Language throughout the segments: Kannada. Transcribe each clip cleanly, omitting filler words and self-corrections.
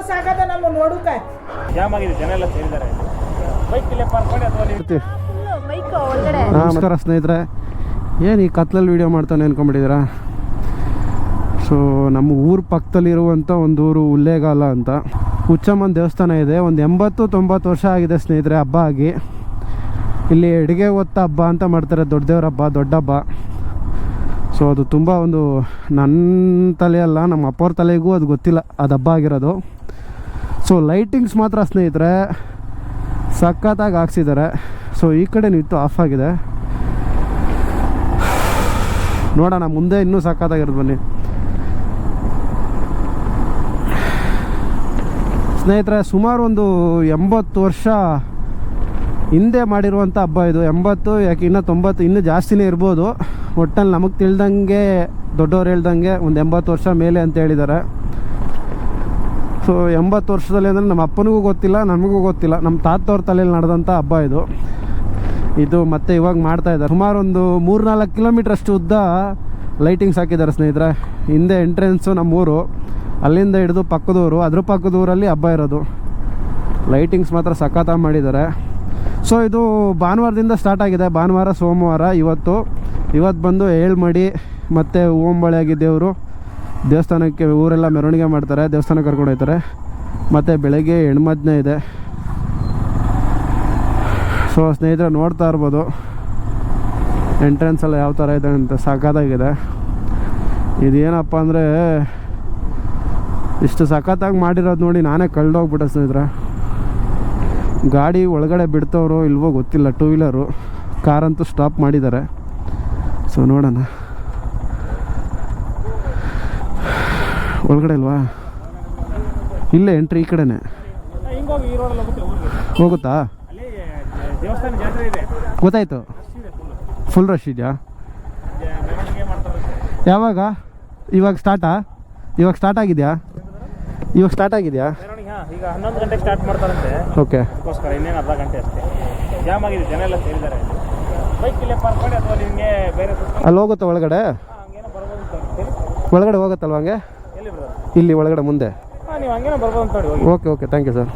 ಸಾಕದ ನಮ್ಮ ನೋಡುಕ ಜಾಮ್ ಆಗಿದೆ, ಜನ ಎಲ್ಲ ಸೇರಿದ್ದಾರೆ. ಬೈಕ್ ಇಲ್ಲೇ ಪಾರ್ಕ್ ಮಾಡಿ ಅಥವಾ ನಮಸ್ಕಾರ ಸ್ನೇಹಿತರೆ, ಏನು ಈ ಕತ್ಲಲ್ಲಿ ವೀಡಿಯೋ ಮಾಡ್ತಾನೆ ಅನ್ಕೊಂಬಿಟ್ಟಿದ್ದೀರಾ? ಸೊ ನಮ್ಮ ಊರ ಪಕ್ಕದಲ್ಲಿರುವಂಥ ಒಂದು ಊರು ಉಲ್ಲೇಗಾಲ ಅಂತ. ಹುಚ್ಚಮ್ಮನ ದೇವಸ್ಥಾನ ಇದೆ. ಒಂದು 80-90 ವರ್ಷ ಆಗಿದೆ ಸ್ನೇಹಿತರೆ ಹಬ್ಬ ಆಗಿ. ಇಲ್ಲಿ ಅಡುಗೆ ಹೊತ್ತ ಹಬ್ಬ ಅಂತ ಮಾಡ್ತಾರೆ, ದೊಡ್ಡ ದೇವ್ರ ಹಬ್ಬ, ದೊಡ್ಡ ಹಬ್ಬ. ಸೊ ಅದು ತುಂಬ ಒಂದು ನನ್ನ ತಲೆ ಅಲ್ಲ, ನಮ್ಮ ಅಪ್ಪವ್ರ ತಲೆಗೂ ಅದು ಗೊತ್ತಿಲ್ಲ ಅದು ಹಬ್ಬ ಆಗಿರೋದು. ಸೊ ಲೈಟಿಂಗ್ಸ್ ಮಾತ್ರ ಸ್ನೇಹಿತರೆ ಸಖತ್ತಾಗಿ ಹಾಕ್ಸಿದ್ದಾರೆ. ಸೊ ಈ ಕಡೆ ನಿಂತು ಆಫ್ ಆಗಿದೆ, ನೋಡೋಣ ಮುಂದೆ ಇನ್ನೂ ಸಖತ್ತಾಗಿರೋದು. ಬನ್ನಿ ಸ್ನೇಹಿತರೆ, ಸುಮಾರು ಒಂದು 80 ವರ್ಷ ಹಿಂದೆ ಮಾಡಿರುವಂಥ ಹಬ್ಬ ಇದು. 80 ಯಾಕೆ ಇನ್ನೂ 90 ಇನ್ನೂ ಜಾಸ್ತಿನೇ ಇರ್ಬೋದು. ಒಟ್ಟಲ್ಲಿ ನಮಗೆ ತಿಳಿದಂಗೆ ದೊಡ್ಡವ್ರು ಹೇಳ್ದಂಗೆ ಒಂದು 80 ವರ್ಷ ಮೇಲೆ ಅಂತ ಹೇಳಿದ್ದಾರೆ. ಸೊ 80 ವರ್ಷದಲ್ಲಿ ಅಂದರೆ ನಮ್ಮ ಅಪ್ಪನಿಗೂ ಗೊತ್ತಿಲ್ಲ, ನಮಗೂ ಗೊತ್ತಿಲ್ಲ. ನಮ್ಮ ತಾತವ್ರ ತಲೆಯಲ್ಲಿ ನಡೆದಂಥ ಹಬ್ಬ ಇದು. ಇದು ಮತ್ತೆ ಇವಾಗ ಮಾಡ್ತಾ ಇದ್ದಾರೆ. ಸುಮಾರು ಒಂದು 3-4 ಕಿಲೋಮೀಟ್ರ್ ಅಷ್ಟು ಉದ್ದ ಲೈಟಿಂಗ್ಸ್ ಹಾಕಿದ್ದಾರೆ ಸ್ನೇಹಿತರೆ. ಹಿಂದೆ ಎಂಟ್ರೆನ್ಸು ನಮ್ಮೂರು, ಅಲ್ಲಿಂದ ಹಿಡಿದು ಪಕ್ಕದೂರು, ಅದ್ರ ಪಕ್ಕದೂರಲ್ಲಿ ಹಬ್ಬ ಇರೋದು. ಲೈಟಿಂಗ್ಸ್ ಮಾತ್ರ ಸಖತ್ತಾಗಿ ಮಾಡಿದ್ದಾರೆ. ಸೊ ಇದು ಭಾನುವಾರದಿಂದ ಸ್ಟಾರ್ಟ್ ಆಗಿದೆ. ಭಾನುವಾರ, ಸೋಮವಾರ, ಇವತ್ತು ಬಂದು ಏಳ್ಮಡಿ ಮತ್ತು ಓಂಬಳೆಯಾಗಿ ದೇವರು ದೇವಸ್ಥಾನಕ್ಕೆ ಊರೆಲ್ಲ ಮೆರವಣಿಗೆ ಮಾಡ್ತಾರೆ, ದೇವಸ್ಥಾನಕ್ಕೆ ಕರ್ಕೊಂಡು ಹೋಗ್ತಾರೆ. ಮತ್ತು ಬೆಳಗ್ಗೆ ಹೆಣ್ಮಜ್ನೆ ಇದೆ. ಸೊ ಸ್ನೇಹಿತರೆ ನೋಡ್ತಾ ಇರ್ಬೋದು ಎಂಟ್ರೆನ್ಸೆಲ್ಲ ಯಾವ ಥರ ಇದೆ ಅಂತ, ಸಖತ್ತಾಗಿದೆ. ಇದೇನಪ್ಪ ಅಂದರೆ ಇಷ್ಟು ಸಖತ್ತಾಗಿ ಮಾಡಿರೋದು ನೋಡಿ ನಾನೇ ಕಳೆದೋಗ್ಬಿಟ್ಟೆ ಸ್ನೇಹಿತರೆ. ಗಾಡಿ ಒಳಗಡೆ ಬಿಡ್ತವ್ರೋ ಇಲ್ವೋ ಗೊತ್ತಿಲ್ಲ, 2 ವೀಲರು, ಕಾರಂತೂ ಸ್ಟಾಪ್ ಮಾಡಿದ್ದಾರೆ. ಸೊ ನೋಡೋಣ, ಒಳಗಡೆ ಇಲ್ವಾ? ಇಲ್ಲೇ ಎಂಟ್ರಿ ಈ ಕಡೆನೇ ಹೋಗುತ್ತಾ? ಗೊತ್ತಾಯ್ತು. ಫುಲ್ ರಶ್ ಇದೆಯಾ? ಯಾವಾಗ? ಇವಾಗ ಸ್ಟಾರ್ಟ್ ಆಗಿದೆಯಾ? ಇವಾಗ ಸ್ಟಾರ್ಟ್ ಆಗಿದೆಯಾ? ಈಗ 11 ಗಂಟೆಗೆ ಸ್ಟಾರ್ಟ್ ಮಾಡ್ತಾರಂತೆ. ಓಕೆ, ಅದಕ್ಕೋಸ್ಕರ ಇನ್ನೇನು ಅರ್ಧ ಗಂಟೆ ಅಷ್ಟೇ. ಜಾಮ್ ಆಗಿದೆ, ಜನ ಎಲ್ಲ ಸೇರಿದ್ದಾರೆ. ಬೈಕ್ ಇಲ್ಲೇ ಪಾರ್ಕ್ ಮಾಡಿ ಅಥವಾ ನಿಮಗೆ ಬೇರೆ ಅಲ್ಲಿ ಹೋಗುತ್ತಾ ಒಳಗಡೆ? ಹಂಗೇನೋ ಬರ್ಬೋದು. ಒಳಗಡೆ ಹೋಗುತ್ತಲ್ವ ಹಂಗೆ? ಎಲ್ಲಿ ಬರೋದು? ಇಲ್ಲಿ ಒಳಗಡೆ ಮುಂದೆ. ನೀವು ಹಂಗೇನೋ ಬರ್ಬೋದು ಅಂತ ನೋಡಿ. Okay, thank you sir.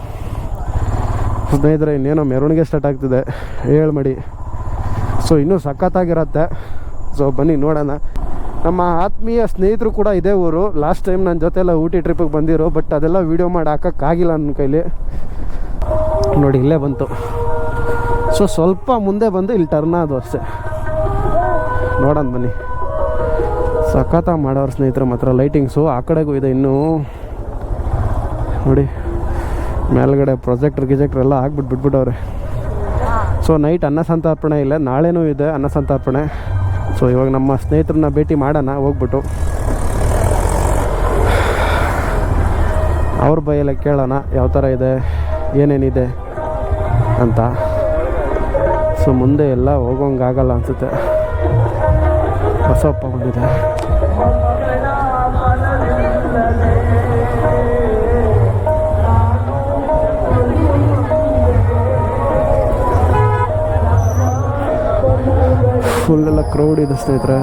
ಸ್ನೇಹಿತರೆ, ಇನ್ನೇನೋ ಮೆರವಣಿಗೆ ಸ್ಟಾರ್ಟ್ ಆಗ್ತಿದೆ, ಏಳ್ಮಡಿ. ಸೊ ಇನ್ನೂ ಸಖತ್ತಾಗಿರತ್ತೆ. ಸೊ ಬನ್ನಿ ನೋಡೋಣ. ನಮ್ಮ ಆತ್ಮೀಯ ಸ್ನೇಹಿತರು ಕೂಡ ಇದೇ ಊರು. ಲಾಸ್ಟ್ ಟೈಮ್ ನನ್ನ ಜೊತೆ ಎಲ್ಲ ಊಟಿ ಟ್ರಿಪ್ಪಿಗೆ ಬಂದಿರೋ, ಬಟ್ ಅದೆಲ್ಲ ವೀಡಿಯೋ ಮಾಡಿ ಹಾಕೋಕ್ಕಾಗಿಲ್ಲ ನನ್ನ ಕೈಲಿ. ನೋಡಿ ಇಲ್ಲೇ ಬಂತು. ಸೊ ಸ್ವಲ್ಪ ಮುಂದೆ ಬಂದು ಇಲ್ಲಿ ಟರ್ನ್ ಅದು ಅಷ್ಟೇ. ನೋಡೋಣ ಬನ್ನಿ. ಸಖತ್ತಾಗಿ ಮಾಡೋರು ಸ್ನೇಹಿತರೆ ಮಾತ್ರ. ಲೈಟಿಂಗ್ಸು ಆ ಕಡೆಗೂ ಇದೆ ಇನ್ನೂ. ನೋಡಿ ಮೇಲ್ಗಡೆ ಪ್ರೊಜೆಕ್ಟರ್ ಎಲ್ಲ ಬಿಟ್ಬಿಟ್ಟವ್ರೆ. ಸೊ ನೈಟ್ ಅನ್ನ ಸಂತರ್ಪಣೆ ಇಲ್ಲ, ನಾಳೆನೂ ಇದೆ ಅನ್ನ ಸಂತರ್ಪಣೆ. ಸೊ ಇವಾಗ ನಮ್ಮ ಸ್ನೇಹಿತರನ್ನ ಭೇಟಿ ಮಾಡೋಣ ಹೋಗ್ಬಿಟ್ಟು, ಅವ್ರ ಬೈಯೆಲ್ಲ ಕೇಳೋಣ ಯಾವ ಥರ ಇದೆ, ಏನೇನಿದೆ ಅಂತ. ಸೊ ಮುಂದೆ ಎಲ್ಲ ಹೋಗೋಂಗಾಗಲ್ಲ ಅನಿಸುತ್ತೆ. ಬಸವಪ್ಪ ಬಂದಿದೆ. ಫುಲ್ ಎಲ್ಲ ಕ್ರೌಡ್ ಇದೆ ಸ್ನೇಹಿತರೆ.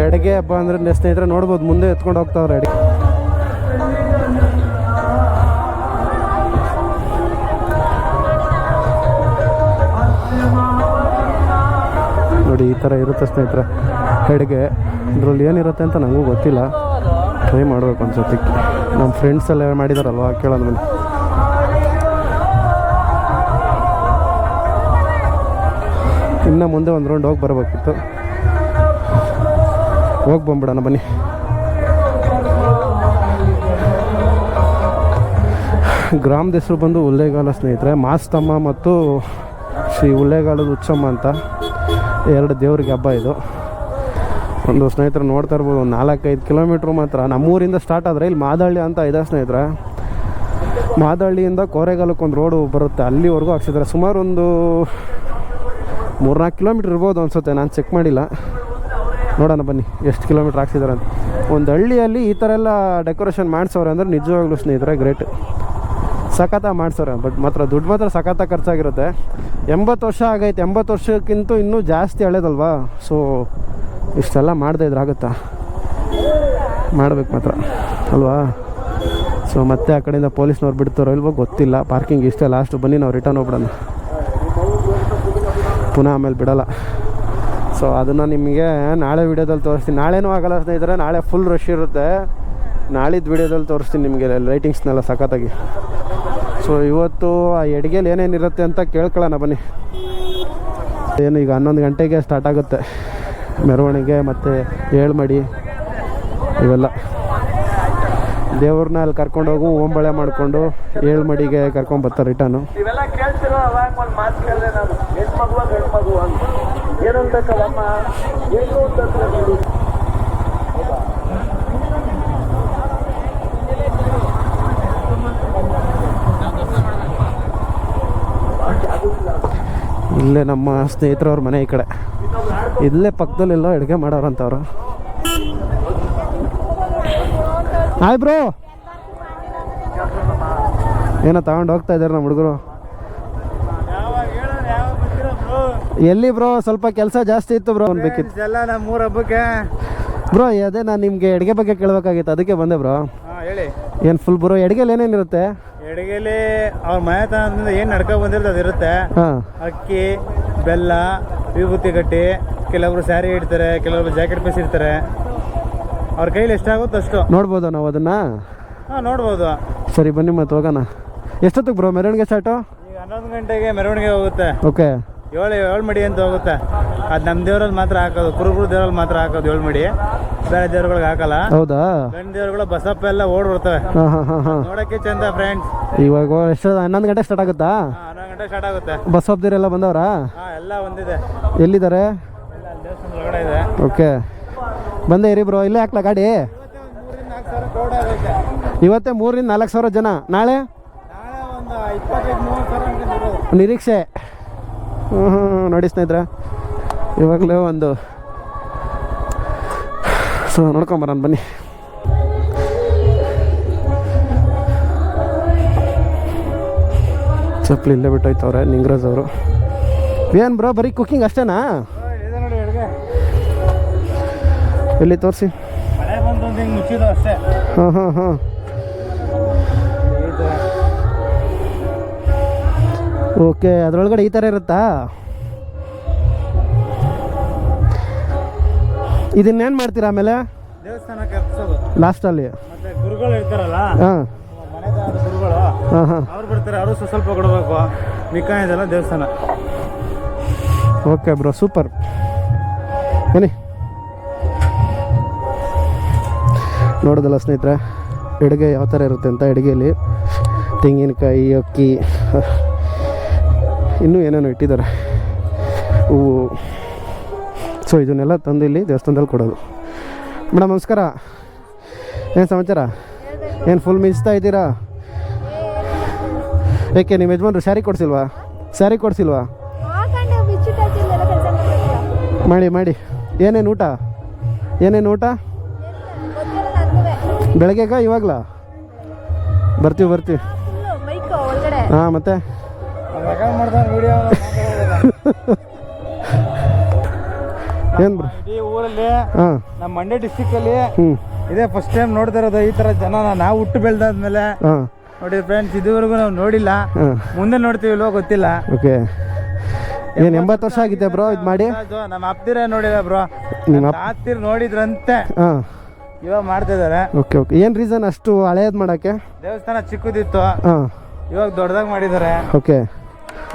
ಎಡಗೆ ಹಬ್ಬ ಅಂದರೆ ಸ್ನೇಹಿತರೆ ನೋಡ್ಬೋದು, ಮುಂದೆ ಎತ್ಕೊಂಡು ಹೋಗ್ತಾವ್ರೆ ಎಡಗೆ. ನೋಡಿ ಈ ಥರ ಇರುತ್ತೆ ಸ್ನೇಹಿತರೆ ಎಡಗೆ. ಇದರಲ್ಲಿ ಏನಿರುತ್ತೆ ಅಂತ ನನಗೂ ಗೊತ್ತಿಲ್ಲ, ಟ್ರೈ ಮಾಡಬೇಕು ಅನ್ಸುತ್ತೆ. ನಮ್ಮ ಫ್ರೆಂಡ್ಸ್ ಎಲ್ಲ ಮಾಡಿದಾರಲ್ವ, ಕೇಳೋಣ ಬನ್ನಿ. ಇನ್ನು ಮುಂದೆ ಒಂದು ರೌಂಡ್ ಹೋಗಿ ಬರಬೇಕಿತ್ತು, ಹೋಗಿ ಬಂದ್ಬಿಡೋಣ ಬನ್ನಿ. ಗ್ರಾಮದ ಹೆಸರು ಬಂದು ಉಲ್ಲೇಗಾಲ ಸ್ನೇಹಿತರೆ. ಮಾಸ್ತಮ್ಮ ಮತ್ತು ಶ್ರೀ ಉಲ್ಲೇಗಾಲದ ಹುಚ್ಚಮ್ಮ ಅಂತ 2 ದೇವ್ರಿಗೆ ಹಬ್ಬ ಇದು. ಒಂದು ಸ್ನೇಹಿತರು ನೋಡ್ತಾ ಇರ್ಬೋದು, 4-5 ಕಿಲೋಮೀಟ್ರ್ ಮಾತ್ರ ನಮ್ಮೂರಿಂದ ಸ್ಟಾರ್ಟ್ ಆದರೆ ಇಲ್ಲಿ ಮಾದಳ್ಳಿ ಅಂತ ಇದೆ ಸ್ನೇಹಿತರೆ. ಮಾದಳ್ಳಿಯಿಂದ ಕೋರೆಗಾಲಕ್ಕೆ ಒಂದು ರೋಡು ಬರುತ್ತೆ, ಅಲ್ಲಿವರೆಗೂ ಹಾಕ್ಸಿದ್ದಾರೆ. ಸುಮಾರು ಒಂದು 3-4 ಕಿಲೋಮೀಟ್ರ್ ಇರ್ಬೋದು ಅನಿಸುತ್ತೆ, ನಾನು ಚೆಕ್ ಮಾಡಿಲ್ಲ. ನೋಡೋಣ ಬನ್ನಿ ಎಷ್ಟು ಕಿಲೋಮೀಟ್ರ್ ಹಾಕ್ಸಿದ್ದಾರೆ ಅಂತ. ಒಂದು ಹಳ್ಳಿಯಲ್ಲಿ ಈ ಥರ ಎಲ್ಲ ಡೆಕೋರೇಷನ್ ಮಾಡಿಸೋರೆ ಅಂದರೆ ನಿಜವಾಗ್ಲೂ ಸ್ನೇಹಿತರೆ ಗ್ರೇಟ್. ಸಖತ್ತ ಮಾಡ್ಸೋರೆ, ಬಟ್ ಮಾತ್ರ ದುಡ್ಡು ಮಾತ್ರ ಸಖತ್ತ ಖರ್ಚಾಗಿರುತ್ತೆ. 80 ವರ್ಷ ಆಗೈತೆ, 80 ವರ್ಷಕ್ಕಿಂತ ಇನ್ನೂ ಜಾಸ್ತಿ ಹಳೇದಲ್ವಾ. ಸೊ ಇಷ್ಟೆಲ್ಲ ಮಾಡದೇ ಇದ್ರೆ ಆಗುತ್ತಾ, ಮಾಡಬೇಕು ಮಾತ್ರ ಅಲ್ವಾ. ಸೊ ಮತ್ತೆ ಆ ಕಡೆಯಿಂದ ಪೊಲೀಸ್ನವ್ರು ಬಿಡ್ತಾರೋ ಇಲ್ವೋ ಗೊತ್ತಿಲ್ಲ. ಪಾರ್ಕಿಂಗ್ ಇಷ್ಟೇ ಲಾಸ್ಟು, ಬನ್ನಿ ನಾವು ರಿಟರ್ನ್ ಹೋಗ್ಬಿಡೋಣ, ಪುನಃ ಆಮೇಲೆ ಬಿಡೋಲ್ಲ. ಸೊ ಅದನ್ನು ನಿಮಗೆ ನಾಳೆ ವೀಡಿಯೋದಲ್ಲಿ ತೋರಿಸ್ತೀನಿ. ನಾಳೆನೂ ಆಗಲ್ಲ ಸ್ನೇಹಿತರೆ, ನಾಳೆ ಫುಲ್ ರಶ್ ಇರುತ್ತೆ. ನಾಳಿದ್ದು ವೀಡಿಯೋದಲ್ಲಿ ತೋರಿಸ್ತೀನಿ ನಿಮಗೆ ಲೈಟಿಂಗ್ಸ್ನೆಲ್ಲ ಸಖತ್ತಾಗಿ. ಸೊ ಇವತ್ತು ಆ ಎಡ್ಗೆಲಿ ಏನೇನಿರುತ್ತೆ ಅಂತ ಕೇಳ್ಕೊಳ್ಳೋಣ ಬನ್ನಿ. ಏನು ಈಗ 11 ಗಂಟೆಗೆ ಸ್ಟಾರ್ಟ್ ಆಗುತ್ತೆ ಮೆರವಣಿಗೆ ಮತ್ತು ಏಳ್ಮಡಿ ಇವೆಲ್ಲ. ದೇವ್ರನ್ನ ಅಲ್ಲಿ ಕರ್ಕೊಂಡೋಗು ಓಂಬಳೆ ಮಾಡಿಕೊಂಡು ಏಳ್ಮಡಿಗೆ ಕರ್ಕೊಂಡ್ಬರ್ತಾರೆ ರಿಟರ್ನು. ಇಲ್ಲೇ ನಮ್ಮ ಸ್ನೇಹಿತರವ್ರ ಮನೆ ಈ ಕಡೆ, ಇಲ್ಲೇ ಪಕ್ಕದಲ್ಲೆಲ್ಲ ಅಡುಗೆ ಮಾಡೋರಂಥವ್ರು. ಹಾಯ್ ಬ್ರೋ, ಏನೋ ತಗೊಂಡು ಹೋಗ್ತಾ ಇದ್ದಾರೆ ನಮ್ಮ ಹುಡುಗರು. ಎಲ್ಲಿ ಬ್ರೋ, ಸ್ವಲ್ಪ ಕೆಲಸ ಜಾಸ್ತಿ ಇತ್ತು ಬ್ರೋ, ಬೇಕಿತ್ತು ಎಲ್ಲ ನಮ್ಮ 3 ಹಬ್ಬಕ್ಕೆ ಬ್ರೋ. ಅದೇ ನಾನು ನಿಮಗೆ ಅಡುಗೆ ಬಗ್ಗೆ ಕೇಳಬೇಕಾಗಿತ್ತು, ಅದಕ್ಕೆ ಬಂದೆ ಬ್ರೋ. ಹೇಳಿ ಏನು ಫುಲ್ ಬ್ರೋ, ಅಡುಗೆಲಿ ಏನೇನಿರುತ್ತೆ? ಎಡಗೆಲಿ ಅವ್ರ ಮನೆತನದಿಂದ ಏನು ನಡ್ಕೊ ಬಂದಿರೋದು ಅದಿರುತ್ತೆ. ಹಾಂ, ಅಕ್ಕಿ, ಬೆಲ್ಲ, ವಿಭೂತಿ ಗಟ್ಟಿ, ಕೆಲವರು ಸ್ಯಾರಿ ಇಡ್ತಾರೆ, ಕೆಲವರು ಜಾಕೆಟ್ ಪೀಸ್ ಇಡ್ತಾರೆ. ಅವ್ರ ಕೈಲಿ ಎಷ್ಟಾಗುತ್ತೋ ಅಷ್ಟು. ನೋಡ್ಬೋದಾ ನಾವು ಅದನ್ನು? ಹಾಂ ನೋಡ್ಬೋದು. ಸರಿ ಬನ್ನಿ ಮತ್ತೆ ಹೋಗೋಣ. ಎಷ್ಟೊತ್ತಿಗೆ ಬ್ರೋ ಮೆರವಣಿಗೆ ಸ್ಟಾರ್ಟು? ಈಗ 11 ಗಂಟೆಗೆ ಮೆರವಣಿಗೆ ಹೋಗುತ್ತೆ. ಓಕೆ. 7 ಮಡಿ ಅಂತ ಹೋಗುತ್ತೆ. ಅದು ನಮ್ಮ ದೇವರಲ್ಲಿ ಮಾತ್ರ ಹಾಕೋದು, ಕುರುಬರು ದೇವರಲ್ಲಿ ಮಾತ್ರ ಹಾಕೋದು 7 ಮಡಿ. ಬೇರೆ ದೇವ್ರಗಳಿಗೆ ಹಾಕಲ್ಲ. ಹೌದಾ? ಗಂಡ ದೇವ್ರುಗಳು ಬಸಪ್ಪ ಎಲ್ಲ ಓಡ್ ಬರ್ತವೆ. ಹಾಂ ಹಾಂ ಹಾಂ ಹಾಂ. ನೋಡೋಕ್ಕೆ ಚಂದ ಫ್ರೆಂಡ್ಸ್. ಇವಾಗ ಎಷ್ಟು 11 ಗಂಟೆ ಸ್ಟಾರ್ಟ್ ಆಗುತ್ತಾ? 11 ಗಂಟೆ ಸ್ಟಾರ್ಟ್ ಆಗುತ್ತೆ. ಬಸಪ್ಪದಿರೆಲ್ಲ ಬಂದವರಾ? ಹಾಂ ಎಲ್ಲ ಒಂದಿದೆ. ಎಲ್ಲಿದ್ದಾರೆ? ಎಲ್ಲ ದೇವಸ್ಥಾನದ ಒಳಗಡೆ ಇದೆ. ಓಕೆ, ಬಂದೆ ಇರಿ ಬ್ರೋ. ಇಲ್ಲೇ ಹಾಕ್ಲಾ ಗಾಡಿ? ಇವತ್ತೇ 3-4 ಸಾವಿರ ಜನ. ನಾಳೆ ಒಂದು 25-30 ಸಾವಿರ ನಿರೀಕ್ಷೆ. ನೋಡಿ ಸ್ನೇಹಿತರೆ, ಇವಾಗಲೇ ಒಂದು ಸೊ ನೋಡ್ಕೊಂಬರೋಣ ಬನ್ನಿ. ಚಪ್ಪಲಿ ಇಲ್ಲೇ ಬಿಟ್ಟೋಯ್ತವ್ರೆ ನಿಂಗರಾಜ್ ಅವರು. ಏನು ಬ್ರೋ, ಬರೀ ಕುಕ್ಕಿಂಗ್ ಅಷ್ಟೇನಾ? ಎಲ್ಲಿ ತೋರಿಸಿ. ಮಳೆ ಬಂತು ಅಂತ ಹಿಂಗೆ ಮುಚ್ಚಿದ್ದು ಅಷ್ಟೇ. ಹಾಂ ಹಾಂ ಹಾಂ. ಓಕೆ, ಅದರೊಳಗಡೆ ಈ ಥರ ಇರುತ್ತಾ? ಇದನ್ನೇನು ಮಾಡ್ತೀರಾ ಆಮೇಲೆ? ದೇವಸ್ಥಾನಕ್ಕೆ ಹರ್ಸೋದು ಲಾಸ್ಟಲ್ಲಿ. ಮತ್ತೆ ಗುರುಗಳು ಇರ್ತಾರಲ್ಲ, ಹಾಂ ಮನೆದಾದ ಗುರುಗಳು, ಹಾಂ ಹಾಂ. ಅವ್ರು ಬರ್ತಾರೆ, ಅವರು ಸ್ವಲ್ಪ ಕೊಡಬೇಕು. ಮಿಕ್ಕ ಇದೆಲ್ಲ ದೇವಸ್ಥಾನ. Okay bro, super. ಬನ್ನಿ. ನೋಡೋದಲ್ಲ ಸ್ನೇಹಿತರೆ ಅಡುಗೆ ಯಾವ ಥರ ಇರುತ್ತೆ ಅಂತ. ಅಡುಗೆಯಲ್ಲಿ ತೆಂಗಿನಕಾಯಿ, ಅಕ್ಕಿ, ಇನ್ನೂ ಏನೇನೋ ಇಟ್ಟಿದ್ದಾರೆ, ಹೂವು. ಸೊ ಇದನ್ನೆಲ್ಲ ತಂದು ಇಲ್ಲಿ ದೇವಸ್ಥಾನದಲ್ಲಿ ಕೊಡೋದು. ಮೇಡಮ್ ನಮಸ್ಕಾರ, ಏನು ಸಮಾಚಾರ? ಏನು ಫುಲ್ ಮಿಸ್ತಾ ಇದ್ದೀರಾ? ಏಕೆ ನಿಮ್ಮ ಯಜಮಾನ್ರು ಸ್ಯಾರಿ ಕೊಡಿಸಿಲ್ವಾ? ಸ್ಯಾರಿ ಕೊಡಿಸಿಲ್ವಾ? ಮಾಡಿ ಮಾಡಿ. ಏನೇನು ಊಟ? ಏನೇನು ಊಟ? ಬೆಳಗ್ಗೆಗ ಇವಾಗಲಾ? ಬರ್ತೀವಿ. ಹಾಂ ಮತ್ತೆ ಏನು ಬ್ರೋ? ಈ ಊರಲ್ಲಿ ಹಾಂ, ನಮ್ಮ ಮಂಡ್ಯ ಡಿಸ್ಟಿಕಲ್ಲಿ ಹ್ಞೂ, ಇದೇ ಫಸ್ಟ್ ಟೈಮ್ ನೋಡ್ತಾ ಇರೋದು ಈ ಥರ ಜನ. ನಾವು ಹುಟ್ಟು ಬೆಳೆದಾದ್ಮೇಲೆ ಹಾಂ ನೋಡಿ ಫ್ರೆಂಡ್ಸ್, ಇದುವರೆಗೂ ನಾವು ನೋಡಿಲ್ಲ. ಹಾಂ. ಮುಂದೆ ನೋಡ್ತೀವಿಲ್ವೋ ಗೊತ್ತಿಲ್ಲ. ಓಕೆ. ಏನು 80 ವರ್ಷ ಆಗಿದೆ ಬ್ರೋ ಇದು ಮಾಡಿ? ನಮ್ಮ ಅಪ್ತಿರೇ ನೋಡಿಲ್ಲ ಬ್ರೋ, ನಿಮ್ಮ ಅತ್ತಿರ್ ನೋಡಿದ್ರಂತೆ. ಹಾಂ, ಇವಾಗ ಮಾಡ್ತಿದ್ದಾರೆ. Okay okay. ಏನು ರೀಸನ್ ಅಷ್ಟು ಹಳೇದು ಮಾಡೋಕ್ಕೆ? ದೇವಸ್ಥಾನ ಚಿಕ್ಕದಿತ್ತು, ಹಾಂ, ಇವಾಗ ದೊಡ್ಡದಾಗಿ ಮಾಡಿದ್ದಾರೆ. ಓಕೆ,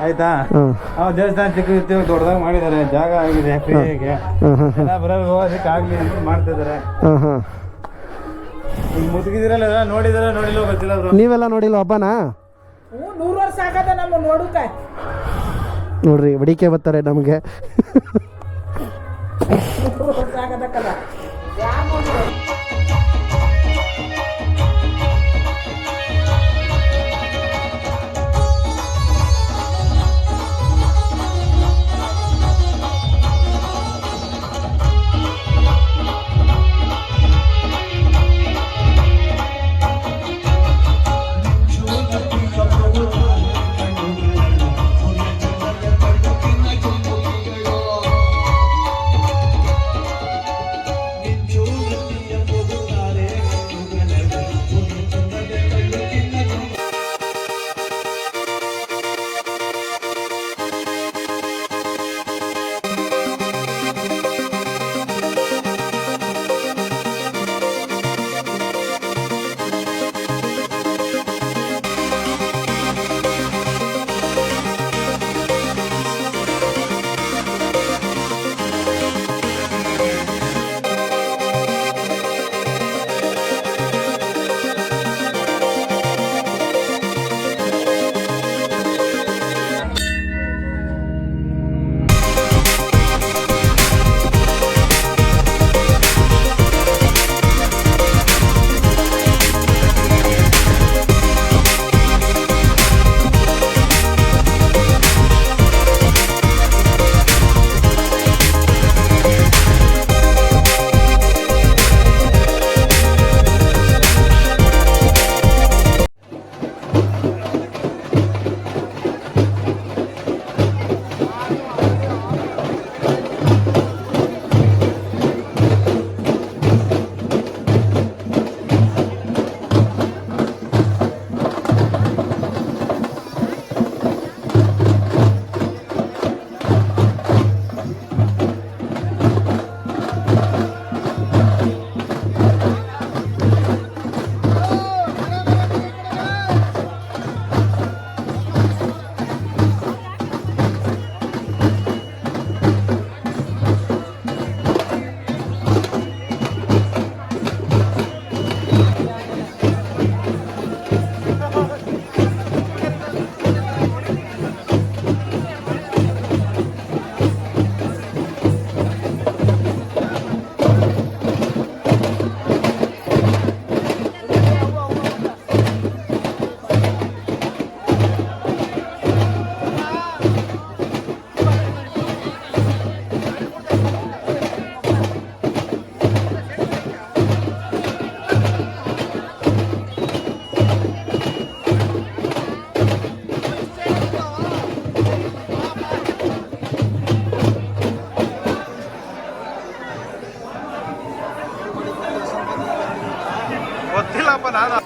ಆಯ್ತಾ? ಹಾಂ ದೇವಸ್ಥಾನ ಚಿಕ್ಕದಿತ್ತು, ಇವಾಗ ದೊಡ್ಡದಾಗಿ ಮಾಡಿದ್ದಾರೆ. ಜಾಗ ಆಗಿದೆ ಫ್ರೀಗೆ, ಹಾಂ ಹಾಂ ಎಲ್ಲ ಬರೋದು ಹೋಗೋದಕ್ಕೆ ಆಗಲಿ ಅಂತ ಮಾಡ್ತಿದ್ದಾರೆ. ಹಾಂ ಹಾಂ. ಈಗ ಮುದುಕಿದಿರಲ್ಲ, ನೋಡಿದಾರೆ ನೋಡಿಲ್ಲ ಗೊತ್ತಿಲ್ಲ ಬ್ರೋ. ನೀವೆಲ್ಲ ನೋಡಿಲ್ಲ ಹಬ್ಬನಾ? ಹ್ಞೂ 100 ವರ್ಷ ಆಗದ ನಮ್ಮ ನೋಡುಕ. ನೋಡ್ರಿ ಬಡಿಕೆ ಬರ್ತಾರೆ ನಮಗೆ. 100 ವರ್ಷ ಆಗದಕ್ಕಲ್ಲ ಯಾವ ಗೊತ್ತಿಲ್ಲಪ್ಪ ನಾನು.